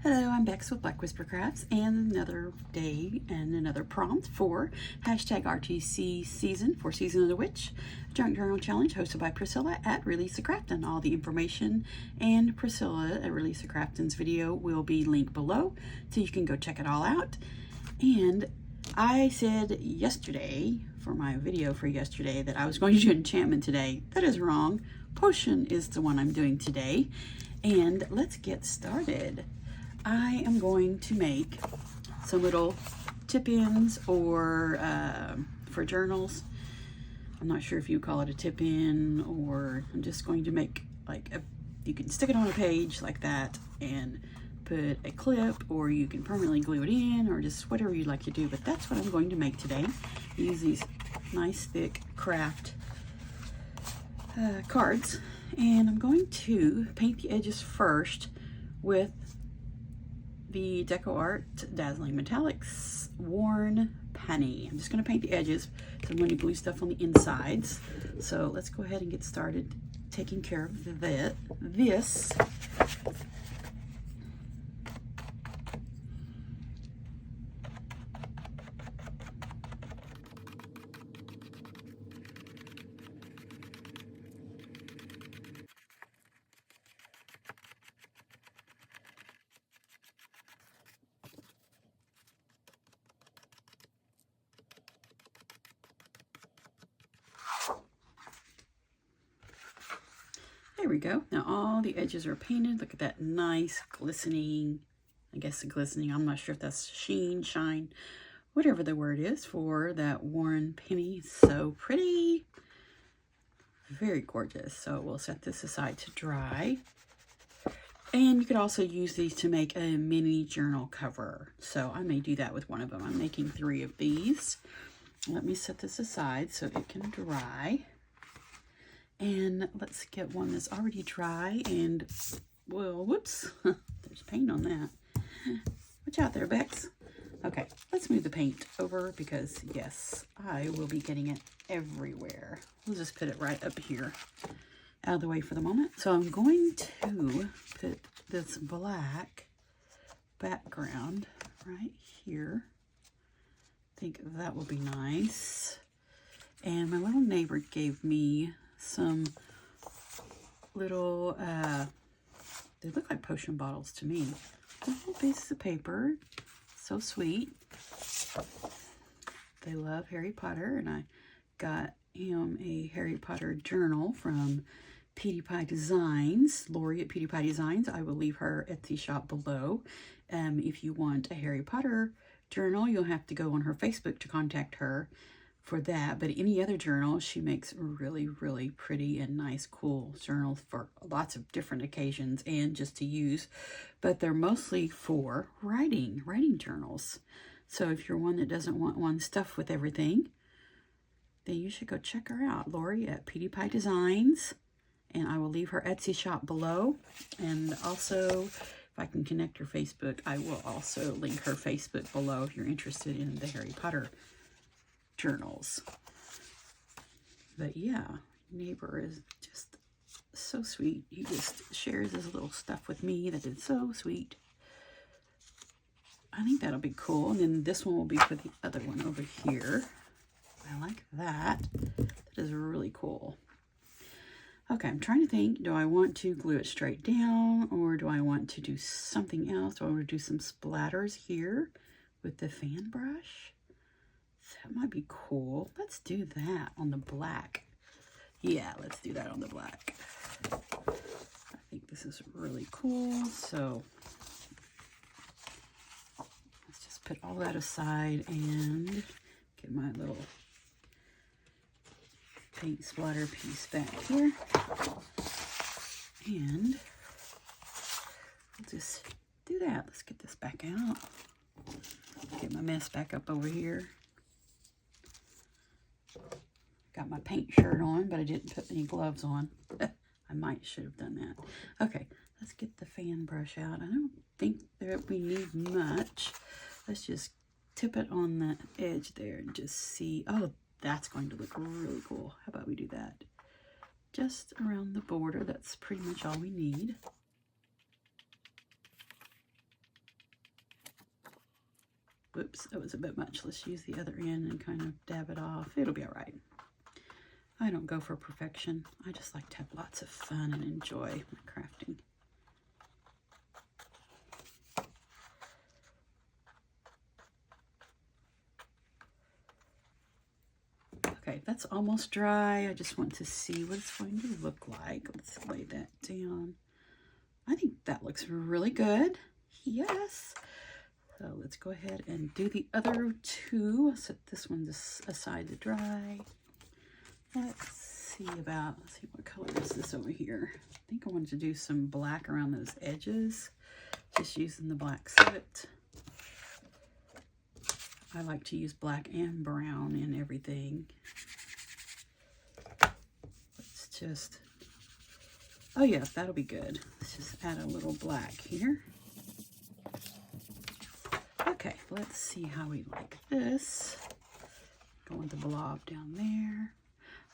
Hello, I'm Bex with Black Whisper Crafts, and another day and another prompt for hashtag RTC season for Season of the Witch, a junk journal challenge hosted by Priscilla at Release a Craftin'. All the information and Priscilla at Release a Craftin's video will be linked below, so you can go check it all out. And I said yesterday, for my video for yesterday, that I was going to do enchantment today. That is wrong. Potion is the one I'm doing today. And let's get started. I am going to make some little tip-ins or for journals. I'm not sure if you call it a tip-in, or I'm just going to make like you can stick it on a page like that and put a clip, or you can permanently glue it in, or just whatever you'd like to do. But that's what I'm going to make today. Use these nice thick craft cards, and I'm going to paint the edges first with the Deco Art Dazzling Metallics Worn Penny. I'm just going to paint the edges, so I'm going to glue stuff on the insides. So let's go ahead and get started taking care of this. There we go. Now all the edges are painted. Look at that nice glistening, I guess the glistening, I'm not sure if that's sheen, shine, whatever the word is for that worn penny. So pretty. Very gorgeous. So we'll set this aside to dry. And you could also use these to make a mini journal cover. So I may do that with one of them. I'm making 3 of these. Let me set this aside so it can dry. And let's get one that's already dry and, well, whoops, there's paint on that. Watch out there, Bex. Okay, let's move the paint over because, yes, I will be getting it everywhere. We'll just put it right up here, out of the way for the moment. So I'm going to put this black background right here. I think that will be nice. And my little neighbor gave me some little, they look like potion bottles to me. Little pieces of paper, so sweet. They love Harry Potter, and I got him a Harry Potter journal from Petey Pie Designs, Lori at Petey Pie Designs. I will leave her Etsy shop below. If you want a Harry Potter journal, you'll have to go on her Facebook to contact her for that. But any other journal, she makes really, really pretty and nice, cool journals for lots of different occasions and just to use. But they're mostly for writing journals. So if you're one that doesn't want one stuffed with everything, then you should go check her out, Lori at Petey Pie Designs. And I will leave her Etsy shop below. And also, if I can connect her Facebook, I will also link her Facebook below if you're interested in the Harry Potter journals. But yeah, neighbor is just so sweet. He just shares his little stuff with me that is so sweet. I think that'll be cool. And then this one will be for the other one over here. I like that. That is really cool. Okay, I'm trying to think, do I want to glue it straight down, or do I want to do something else? Do I want to do some splatters here with the fan brush? That might be cool. Let's do that on the black. Yeah, let's do that on the black. I think this is really cool. So let's just put all that aside and get my little paint splatter piece back here. And we'll just do that. Let's get this back out. Get my mess back up over here. Got my paint shirt on, but I didn't put any gloves on. I should have done that. Okay, let's get the fan brush out. I don't think that we need much. Let's just tip it on the edge there and just see. Oh, that's going to look really cool. How about we do that? Just around the border. That's pretty much all we need. Whoops, that was a bit much. Let's use the other end and kind of dab it off. It'll be all right. I don't go for perfection. I just like to have lots of fun and enjoy my crafting. Okay, that's almost dry. I just want to see what it's going to look like. Let's lay that down. I think that looks really good. Yes. So let's go ahead and do the other two. I'll set this one aside to dry. Let's see what color is this over here. I think I wanted to do some black around those edges, just using the black soot. I like to use black and brown in everything. Let's just, oh yeah, that'll be good. Let's just add a little black here. Okay, let's see how we like this. Go with the blob down there.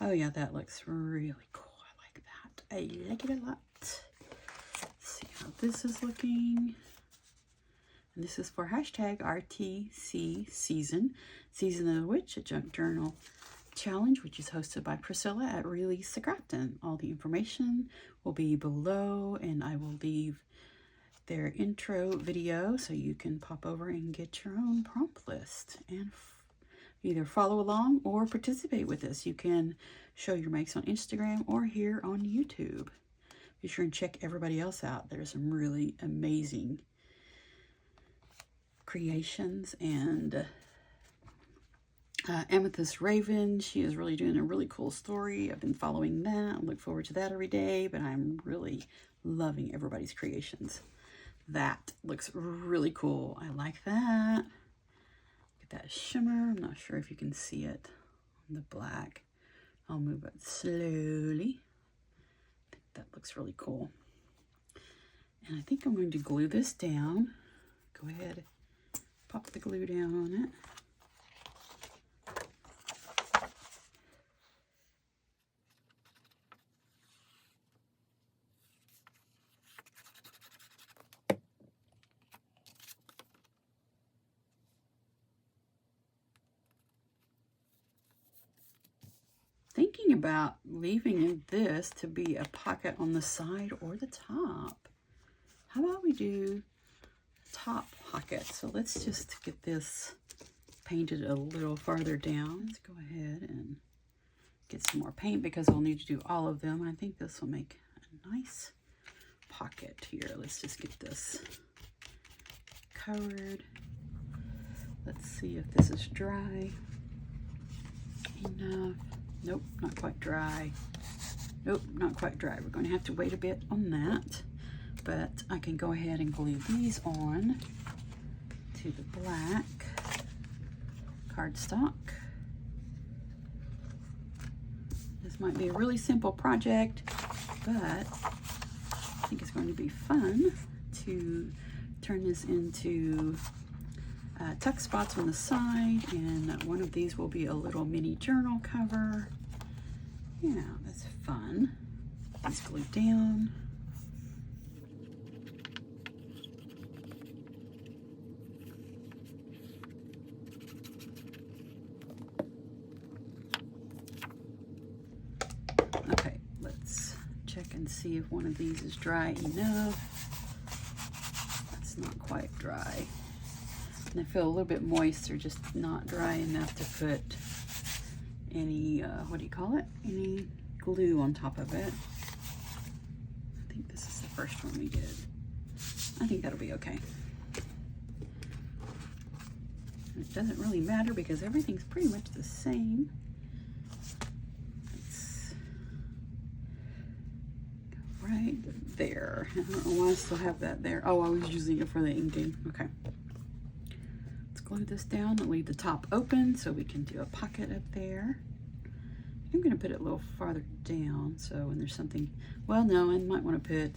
Oh yeah, that looks really cool. I like that. I like it a lot. Let's see how this is looking. And this is for hashtag RTC Season of the Witch, a junk journal challenge, which is hosted by Priscilla at Release the Crafton. All the information will be below, and I will leave their intro video so you can pop over and get your own prompt list and either follow along or participate with us. You can show your makes on Instagram or here on YouTube. Be sure and check everybody else out. There's some really amazing creations, and Amethyst Raven, she is really doing a really cool story. I've been following that. I look forward to that every day, but I'm really loving everybody's creations. That looks really cool. I like that. Get that shimmer. I'm not sure if you can see it on the black. I'll move it slowly. I think that looks really cool. And I think I'm going to glue this down. Go ahead. Pop the glue down on it. Thinking about leaving this to be a pocket on the side or the top. How about we do top pocket? So let's just get this painted a little farther down. Let's go ahead and get some more paint because we'll need to do all of them. I think this will make a nice pocket here. Let's just get this covered. Let's see if this is dry enough. Nope, not quite dry. Nope, not quite dry. We're going to have to wait a bit on that. But I can go ahead and glue these on to the black cardstock. This might be a really simple project, but I think it's going to be fun to turn this into tuck spots on the side, and one of these will be a little mini journal cover. Yeah, that's fun. These glue down. Okay, let's check and see if one of these is dry enough. That's not quite dry. And I feel a little bit moist. They're just not dry enough to put any, what do you call it? Any glue on top of it. I think this is the first one we did. I think that'll be okay. And it doesn't really matter because everything's pretty much the same. Let's go right there. I don't know why I still have that there. Oh, I was using it for the inking. Okay. Glue this down and leave the top open so we can do a pocket up there. I'm going to put it a little farther down so when there's something, well, no, I might want to put,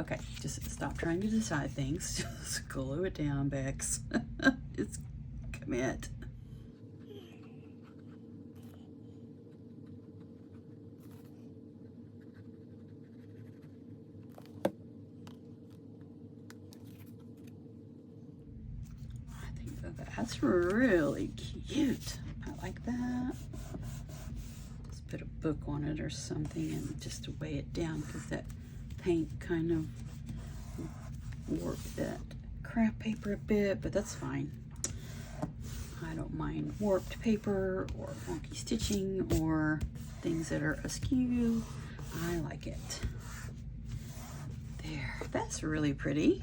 okay, just stop trying to decide things. Just glue it down, Bex. Just commit. think that that's really cute. I like that. Let's put a book on it or something and just to weigh it down, because that paint kind of warped that craft paper a bit, but that's fine. I don't mind warped paper or wonky stitching or things that are askew. I like it. There, that's really pretty.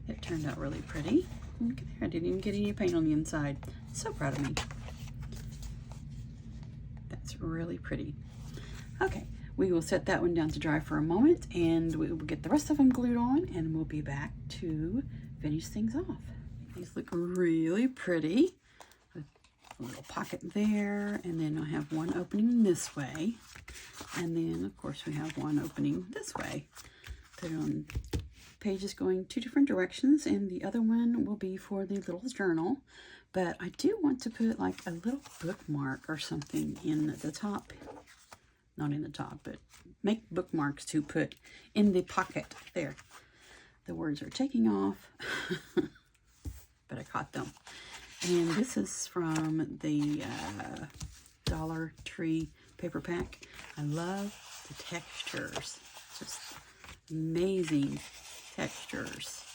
It turned out really pretty. Look there, I didn't even get any paint on the inside. So proud of me. That's really pretty. Okay, we will set that one down to dry for a moment, and we will get the rest of them glued on, and we'll be back to finish things off. These look really pretty. A little pocket there, and then I have one opening this way, and then of course we have one opening this way. They're on pages going 2 different directions, and the other one will be for the little journal. But I do want to put like a little bookmark or something in the top, not in the top, but make bookmarks to put in the pocket there. The words are taking off, but I caught them. And this is from the Dollar Tree paper pack. I love the textures, just amazing textures.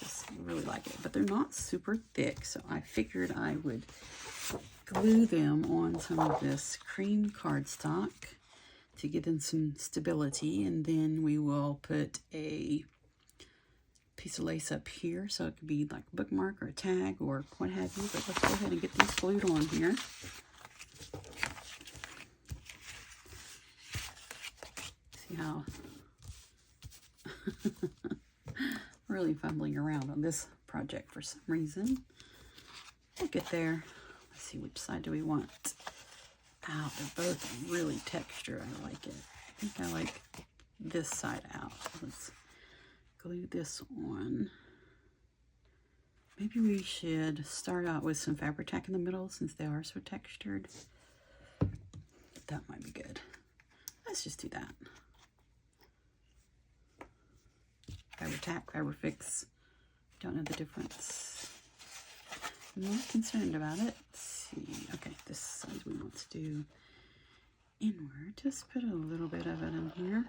Just really like it, but they're not super thick, so I figured I would glue them on some of this cream cardstock to give them some stability, and then we will put a piece of lace up here, so it could be like a bookmark or a tag or what have you. But let's go ahead and get these glued on here. See how really fumbling around on this project for some reason. We'll get there. Let's see, which side do we want out? They're both really textured. I like it. I think I like this side out. Let's glue this on. Maybe we should start out with some Fabri-Tac in the middle, since they are so textured. That might be good. Let's just do that. Fabri-Tac, Fabri-Fix. Don't know the difference. I'm not concerned about it. Let's see. Okay, this side we want to do inward. Just put a little bit of it in here.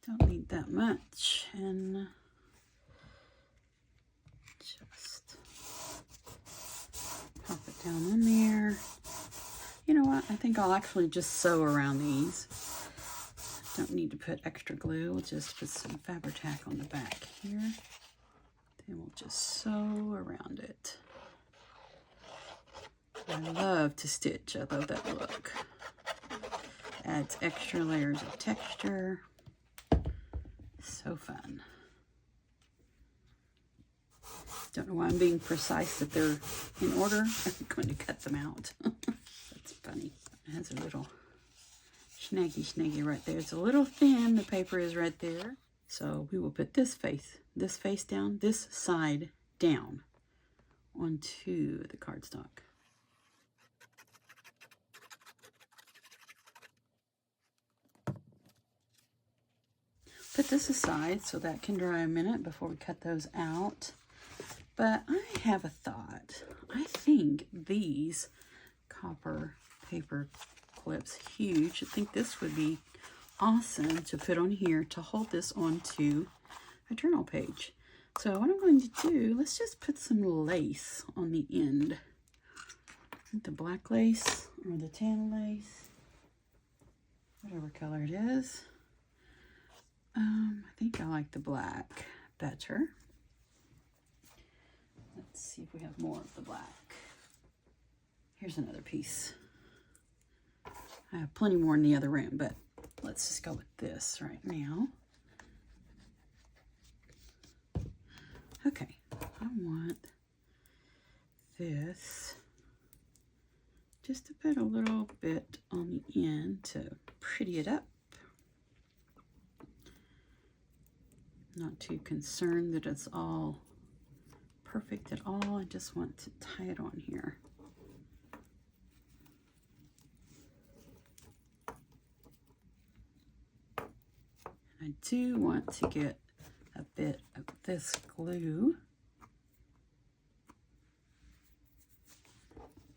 Don't need that much, and just pop it down in there. You know what? I think I'll actually just sew around these. Don't need to put extra glue. We'll just put some Fabri-Tac on the back here. Then we'll just sew around it. I love to stitch. I love that look. Adds extra layers of texture. So fun. Don't know why I'm being precise that they're in order. I'm going to cut them out. That's funny. It has a little snaggy right there. It's a little thin. The paper is right there. So we will put this face down, this side down onto the cardstock. Put this aside so that can dry a minute before we cut those out. But I have a thought. I think these copper paper clips, huge. I think this would be awesome to put on here to hold this onto a journal page. So what I'm going to do, let's just put some lace on the end. The black lace or the tan lace, whatever color it is. I think I like the black better. Let's see if we have more of the black. Here's another piece. I have plenty more in the other room, but let's just go with this right now. Okay, I want this just to put a little bit on the end to pretty it up. Not too concerned that it's all perfect at all. I just want to tie it on here. I do want to get a bit of this glue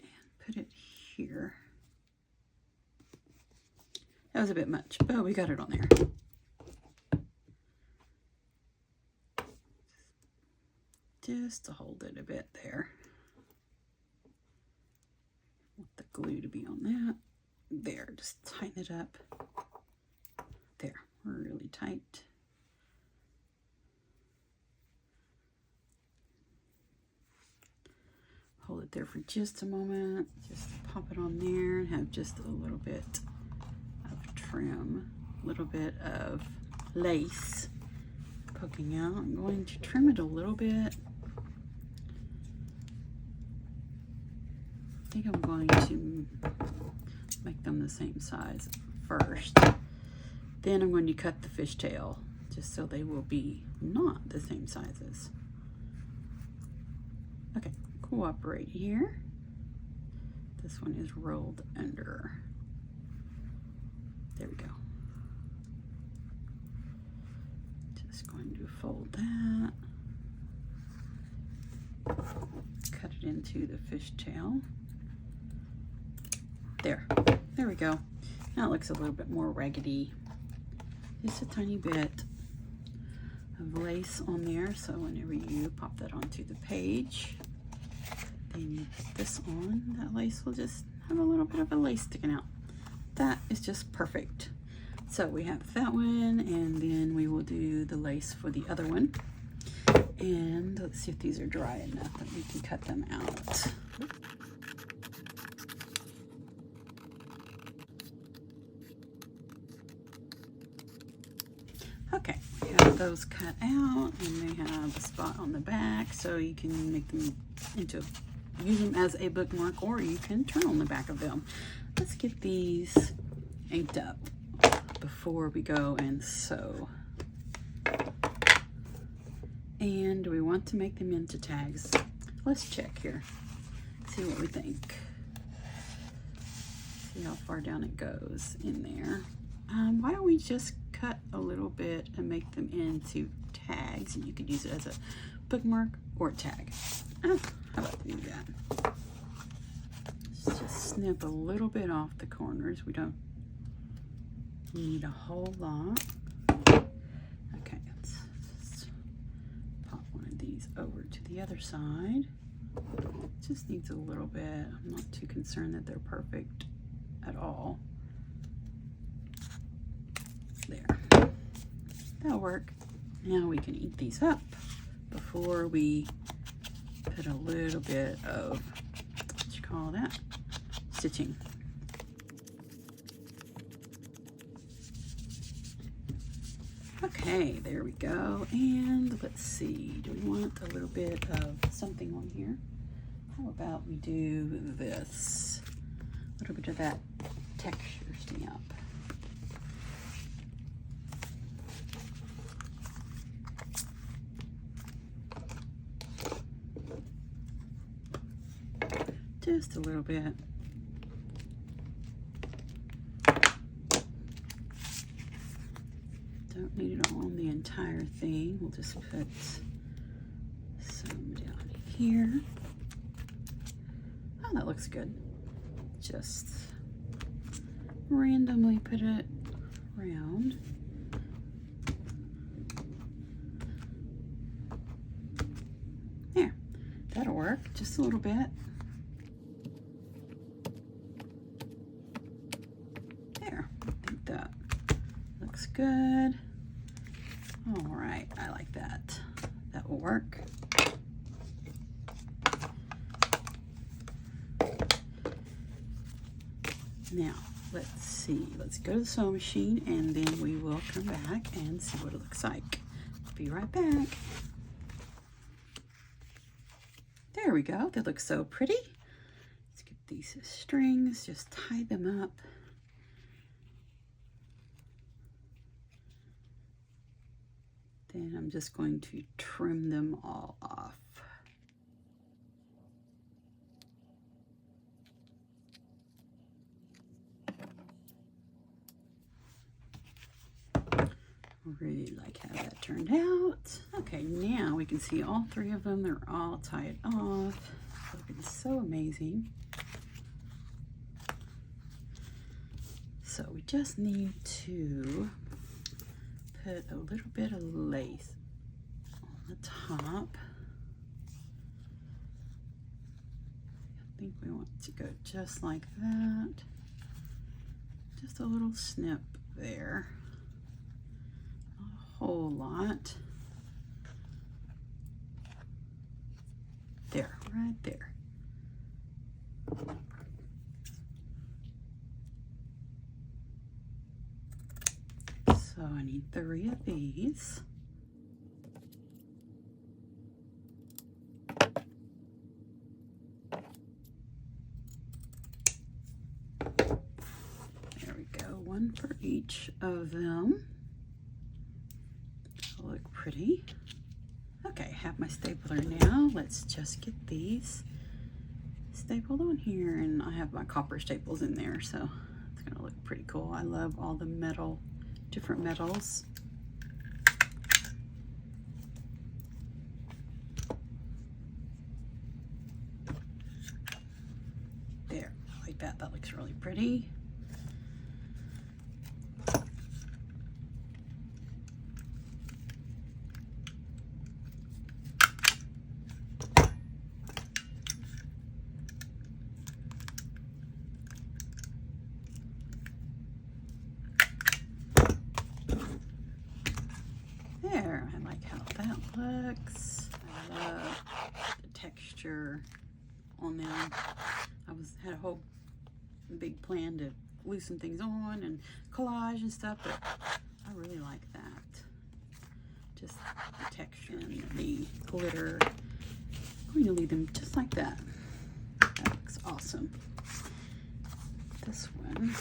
and put it here. That was a bit much, but we got it on there. Just to hold it a bit there. Want the glue to be on that. There, just tighten it up. There, really tight. Hold it there for just a moment. Just pop it on there and have just a little bit of trim, a little bit of lace poking out. I'm going to trim it a little bit. I think I'm going to make them the same size first. Then I'm going to cut the fishtail just so they will be not the same sizes. Okay, cooperate here. This one is rolled under. There we go. Just going to fold that. Cut it into the fishtail. There we go. Now it looks a little bit more raggedy. Just a tiny bit of lace on there, so whenever you pop that onto the page, then you put this on, that lace will just have a little bit of a lace sticking out. That is just perfect. So we have that one, and then we will do the lace for the other one. And let's see if these are dry enough that we can cut them out. Okay, we have those cut out, and they have a spot on the back, so you can make them into, use them as a bookmark, or you can turn on the back of them. Let's get these inked up before we go and sew. And do we want to make them into tags? Let's check here, see what we think. See how far down it goes in there. Why don't we just cut a little bit and make them into tags, and you could use it as a bookmark or a tag. How about do that? Let's just snip a little bit off the corners. We don't need a whole lot. Okay, let's just pop one of these over to the other side. Just needs a little bit. I'm not too concerned that they're perfect at all. There, that'll work. Now we can ink these up before we put a little bit of, what you call that, stitching. Okay, there we go. And let's see, do we want a little bit of something on here? How about we do this? A little bit of that texture stamp. Just a little bit. Don't need it on the entire thing. We'll just put some down here. Oh, that looks good. Just randomly put it around. There, that'll work. Just a little bit. There, I think that looks good. All right, I like that. That will work. Now, let's see. Let's go to the sewing machine, and then we will come back and see what it looks like. Be right back. There we go. They look so pretty. Let's get these strings, just tie them up. Then I'm just going to trim them all off. really like how that turned out. Okay, now we can see all three of them. They're all tied off. Looking so amazing. So we just need to put a little bit of lace on the top. I think we want to go just like that. Just a little snip there. Not a whole lot. There, right there. So I need 3 of these. There we go, 1 for each of them. That'll look pretty. Okay, I have my stapler now. Let's just get these stapled on here, and I have my copper staples in there, so it's gonna look pretty cool. I love all the metal, different metals. There, I like that. That looks really pretty. There, I like how that looks. I love the texture on them. I had a whole big plan to glue some things on and collage and stuff, but I really like that. Just the texture and the glitter. I'm going to leave them just like that. That looks awesome. This one.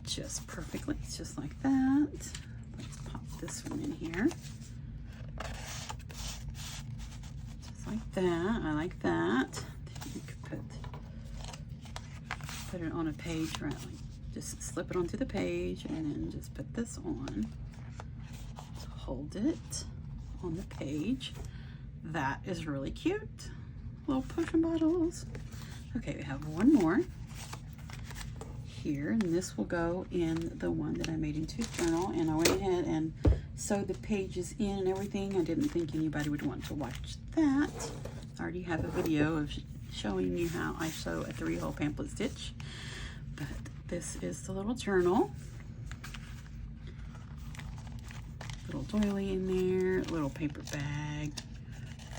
Just perfectly, it's just like that. Let's pop this one in here. Just like that, I like that. You could put it on a page, right? Like just slip it onto the page and then just put this on. Hold it on the page. That is really cute. Little potion bottles. Okay, we have one more here, and this will go in the one that I made into a journal, and I went ahead and sewed the pages in and everything. I didn't think anybody would want to watch that. I already have a video of showing you how I sew a 3-hole pamphlet stitch, but this is the little journal. Little doily in there, little paper bag,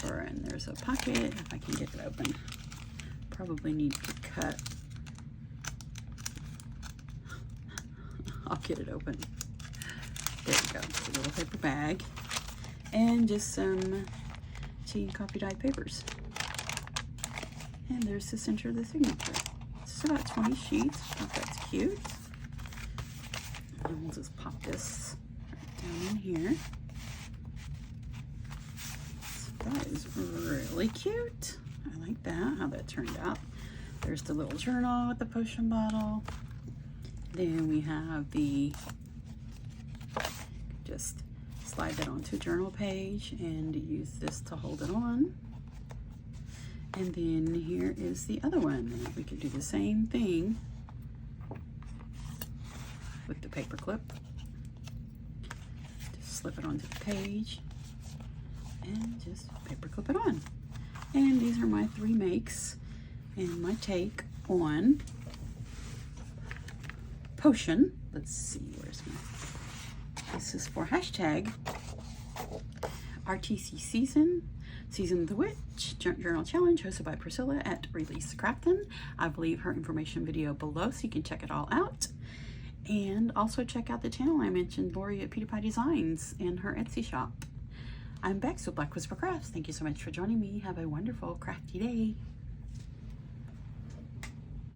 and there's a pocket if I can get it open. Probably need to cut. I'll get it open. There we go. It's a little paper bag. And just some tea and coffee dyed papers. And there's the center of the signature. It's about 20 sheets. I think that's cute. And we'll just pop this right down in here. So that is really cute. I like that, how that turned out. There's the little journal with the potion bottle. Then we have the, just slide that onto a journal page and use this to hold it on. And then here is the other one. We can do the same thing with the paper clip. Just slip it onto the page and just paper clip it on. And these are my 3 makes and my take on potion. Let's see, where's my, this is for hashtag RTC Season of the Witch Journal Challenge, hosted by Priscilla at Release Craftin'. I will leave her information video below so you can check it all out. And also check out the channel I mentioned, Lori at PewDiePie Designs, and her Etsy shop. I'm Bex with Black Whisper Crafts. Thank you so much for joining me. Have a wonderful crafty day.